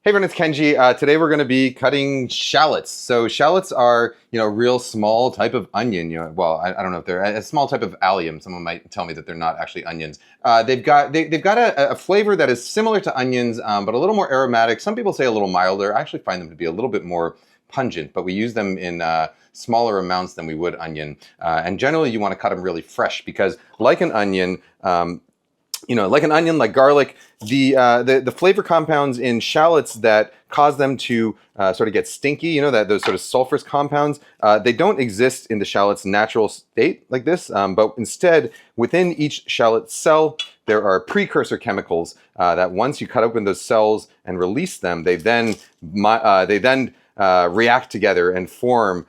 Hey everyone, it's Kenji. Today we're going to be cutting shallots. So shallots are, a real small type of onion. Well, I don't know if they're a small type of allium. Someone might tell me that they're not actually onions. They've got a flavor that is similar to onions, but a little more aromatic. Some people say a little milder. I actually find them to be a little bit more pungent, but we use them in smaller amounts than we would onion. And generally, you want to cut them really fresh because, like an onion. Like garlic, the flavor compounds in shallots that cause them to sort of get stinky, those sort of sulfurous compounds, they don't exist in the shallot's natural state like this, but instead, within each shallot cell, there are precursor chemicals that once you cut open those cells and release them, they then react together and form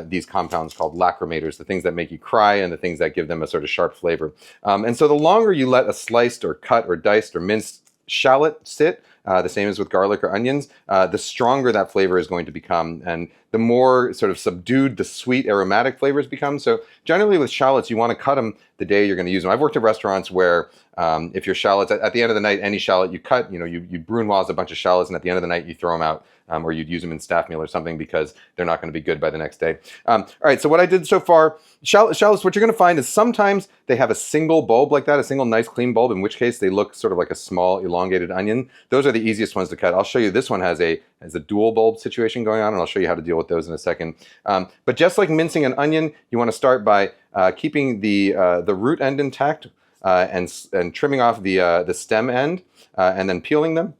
these compounds called lachrymators, the things that make you cry and the things that give them a sort of sharp flavor. And so the longer you let a sliced or cut or diced or minced shallot sit, the same as with garlic or onions, the stronger that flavor is going to become, and the more sort of subdued the sweet aromatic flavors become. So generally with shallots, you want to cut them the day you're going to use them. I've worked at restaurants where if your shallots, at the end of the night, any shallot you cut, you brunoise a bunch of shallots, and at the end of the night you throw them out. Or you'd use them in staff meal or something because they're not going to be good by the next day. All right, so what I did so far, shallots, what you're going to find is sometimes they have a single bulb like that, a single nice clean bulb, in which case they look sort of like a small elongated onion. Those are the easiest ones to cut. I'll show you this one has a dual bulb situation going on, and I'll show you how to deal with those in a second. But just like mincing an onion, you want to start by keeping the root end intact and trimming off the stem end and then peeling them.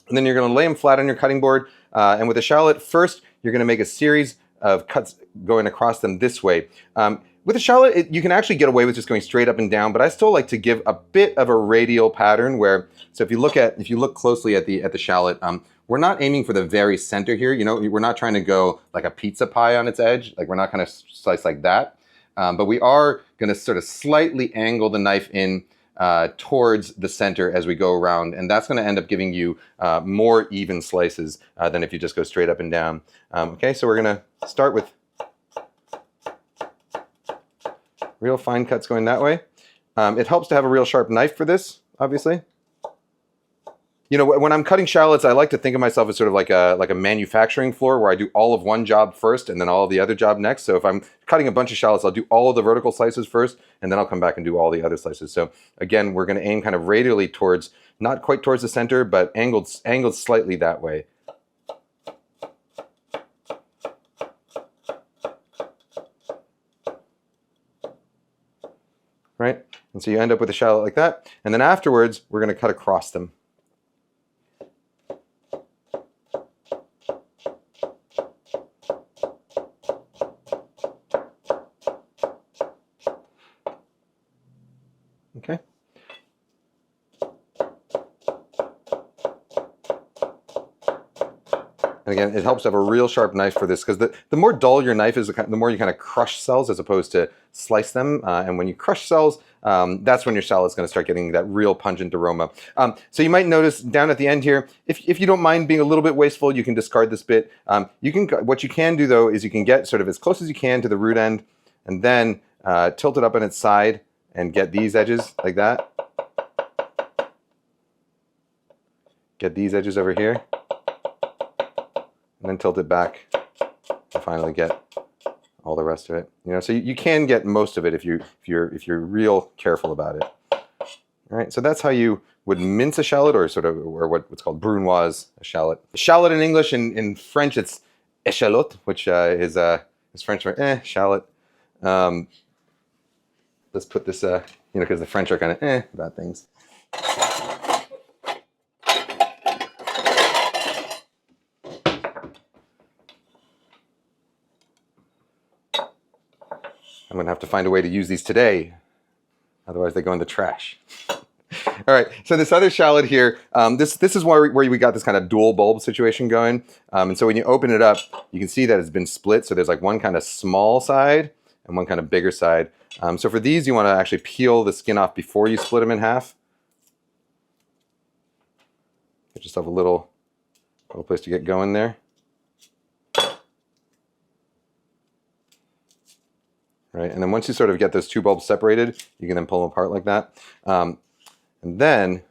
And then you're going to lay them flat on your cutting board. And with a shallot, first, you're going to make a series of cuts going across them this way. With a shallot, you can actually get away with just going straight up and down, but I still like to give a bit of a radial pattern where, so if you look closely at the shallot, we're not aiming for the very center here. We're not trying to go like a pizza pie on its edge. Like we're not going to slice like that. But we are going to sort of slightly angle the knife in towards the center as we go around, and that's going to end up giving you more even slices than if you just go straight up and down. Okay, so we're going to start with real fine cuts going that way. It helps to have a real sharp knife for this, obviously. When I'm cutting shallots, I like to think of myself as sort of like a manufacturing floor where I do all of one job first and then all of the other job next. So if I'm cutting a bunch of shallots, I'll do all of the vertical slices first, and then I'll come back and do all the other slices. So again, we're going to aim kind of radially towards, not quite towards the center, but angled slightly that way. Right? And so you end up with a shallot like that. And then afterwards, we're going to cut across them. Okay. And again, it helps to have a real sharp knife for this because the more dull your knife is, the more you kind of crush cells as opposed to slice them. And when you crush cells, that's when your shallot's going to start getting that real pungent aroma. So you might notice down at the end here, if you don't mind being a little bit wasteful, you can discard this bit. What you can do though is you can get sort of as close as you can to the root end, and then tilt it up on its side and get these edges like that. Get these edges over here, and then tilt it back to finally get all the rest of it. So you can get most of it if you're real careful about it. All right, so that's how you would mince a shallot, or what's called brunoise a shallot. Shallot in English, in French it's échalote, which is French for shallot. Let's put this, because the French are kind of about things. I'm going to have to find a way to use these today. Otherwise they go in the trash. All right, so this other shallot here, this is where we got this kind of dual bulb situation going. And so when you open it up, you can see that it's been split. So there's like one kind of small side and one kind of bigger side. So for these, you want to actually peel the skin off before you split them in half. Get yourself a little place to get going there. Right, and then once you sort of get those two bulbs separated, you can then pull them apart like that. And then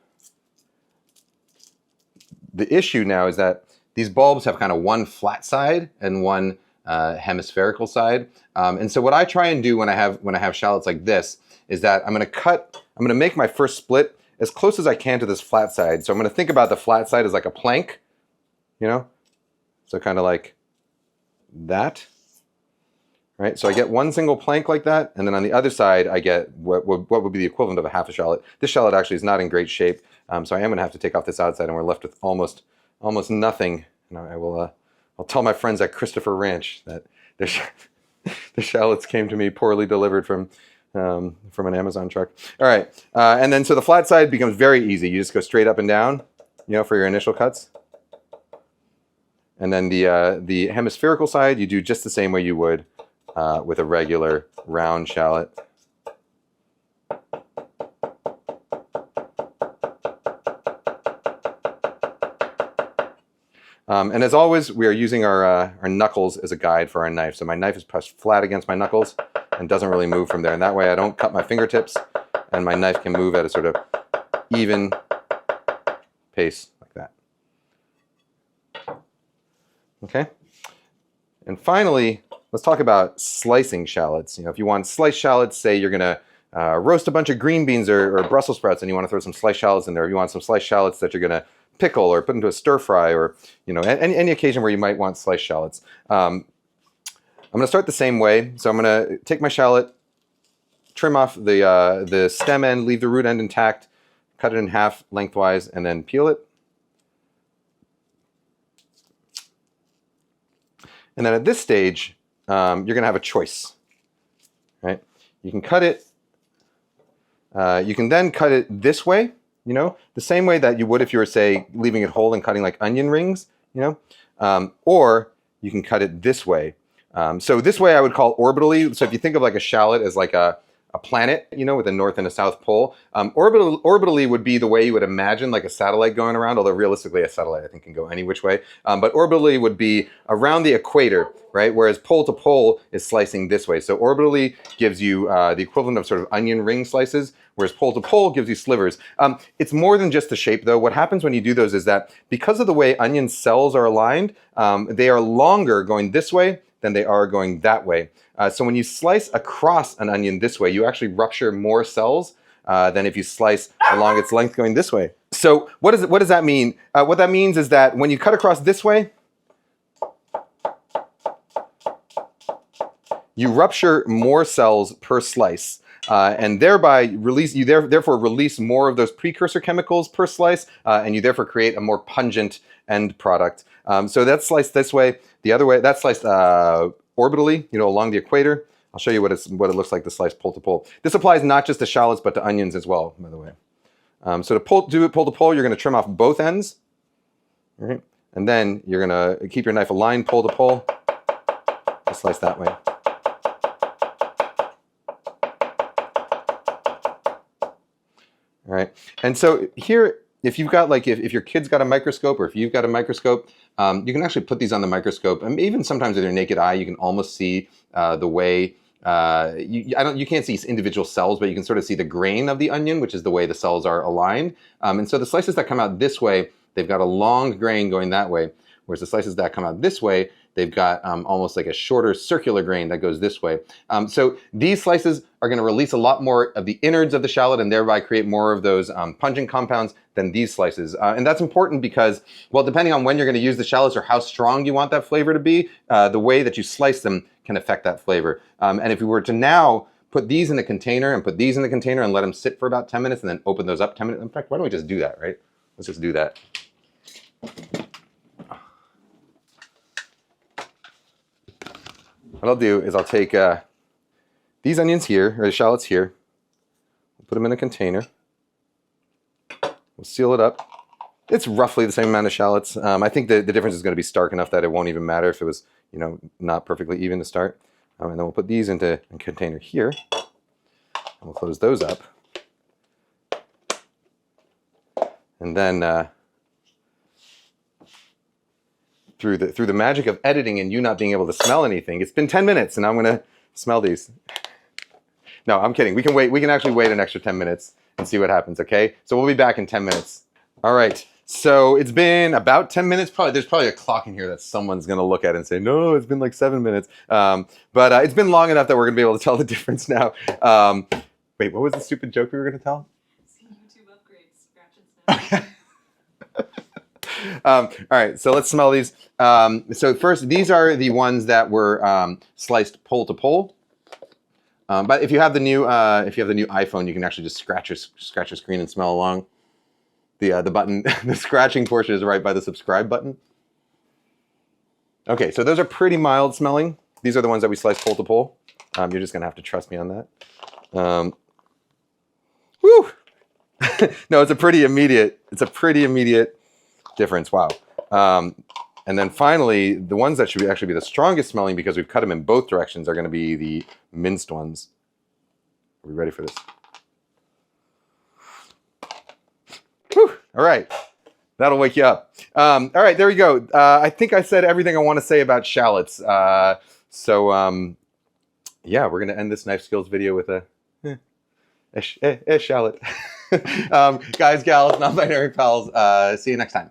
the issue now is that these bulbs have kind of one flat side and one hemispherical side. And so what I try and do when I have shallots like this is that I'm going to make my first split as close as I can to this flat side. So I'm going to think about the flat side as like a plank, you know? So kind of like that, right? So I get one single plank like that, and then on the other side I get what would be the equivalent of a half a shallot. This shallot actually is not in great shape, so I am going to have to take off this outside, and we're left with almost nothing. And I'll tell my friends at Christopher Ranch that the shallots came to me poorly delivered from an Amazon truck. All right, and then so the flat side becomes very easy. You just go straight up and down, you know, for your initial cuts. And then the hemispherical side, you do just the same way you would with a regular round shallot. And as always, we are using our knuckles as a guide for our knife. So my knife is pressed flat against my knuckles and doesn't really move from there. And that way I don't cut my fingertips, and my knife can move at a sort of even pace like that. Okay? And finally, let's talk about slicing shallots. You know, if you want sliced shallots, say you're going to roast a bunch of green beans or Brussels sprouts, and you want to throw some sliced shallots in there. If you want some sliced shallots that you're going to pickle or put into a stir fry, or you know, any occasion where you might want sliced shallots. I'm going to start the same way. So I'm going to take my shallot, trim off the stem end, leave the root end intact, cut it in half lengthwise, and then peel it. And then at this stage, you're going to have a choice, right? You can cut it. You can then cut it this way, you know, the same way that you would if you were, say, leaving it whole and cutting like onion rings, you know, or you can cut it this way. So this way I would call orbitally. So if you think of like a shallot as like a planet, you know, with a north and a south pole, orbitally would be the way you would imagine like a satellite going around, although realistically a satellite I think can go any which way. But orbitally would be around the equator, right? Whereas pole to pole is slicing this way. So orbitally gives you the equivalent of sort of onion ring slices, whereas pole to pole gives you slivers. It's more than just the shape though. What happens when you do those is that because of the way onion cells are aligned, they are longer going this way than they are going that way. So when you slice across an onion this way, you actually rupture more cells than if you slice along its length going this way. So what does that mean? What that means is that when you cut across this way, you rupture more cells per slice. And thereby therefore release more of those precursor chemicals per slice, and you therefore create a more pungent end product. So that's sliced this way. The other way, that's sliced orbitally, you know, along the equator. I'll show you what it looks like to slice pole to pole. This applies not just to shallots, but to onions as well, by the way. So to do it pole to pole, you're going to trim off both ends, right? And then you're going to keep your knife aligned pole to pole and slice that way. All right, and so here, if you've got like, if your kid's got a microscope, or if you've got a microscope, you can actually put these on the microscope, and even sometimes with your naked eye, you can almost see the way, you can't see individual cells, but you can sort of see the grain of the onion, which is the way the cells are aligned. And so the slices that come out this way, they've got a long grain going that way, whereas the slices that come out this way, they've got almost like a shorter circular grain that goes this way. So these slices are going to release a lot more of the innards of the shallot and thereby create more of those pungent compounds than these slices. And that's important because, well, depending on when you're going to use the shallots or how strong you want that flavor to be, the way that you slice them can affect that flavor. And if we were to now put these in a container and put these in the container and let them sit for about 10 minutes and then open those up 10 minutes, in fact, why don't we just do that, right? Let's just do that. What I'll do is I'll take these onions here, or the shallots here, we'll put them in a container, we'll seal it up. It's roughly the same amount of shallots. I think the difference is going to be stark enough that it won't even matter if it was, you know, not perfectly even to start. And then we'll put these into a container here, and we'll close those up. And then through the magic of editing and you not being able to smell anything, it's been 10 minutes and I'm going to smell these. No, I'm kidding. We can wait. We can actually wait an extra 10 minutes and see what happens, okay? So we'll be back in 10 minutes. All right. So it's been about 10 minutes. There's probably a clock in here that someone's going to look at and say, no, it's been like 7 minutes. But it's been long enough that we're going to be able to tell the difference now. Wait, what was the stupid joke we were going to tell? YouTube upgrades, scratch and sniff. All right, so let's smell these. So first, these are the ones that were sliced pole to pole. But if you have the new iPhone, you can actually just scratch your screen and smell along. The button, the scratching portion is right by the subscribe button. Okay, so those are pretty mild smelling. These are the ones that we sliced pole to pole. You're just gonna have to trust me on that. Woo! No, it's a pretty immediate difference. Wow. And then finally, the ones that should actually be the strongest smelling because we've cut them in both directions are going to be the minced ones. Are we ready for this? Whew. All right. That'll wake you up. All right, there we go. I think I said everything I want to say about shallots. Yeah, we're going to end this knife skills video with a shallot. Guys, gals, non-binary pals, see you next time.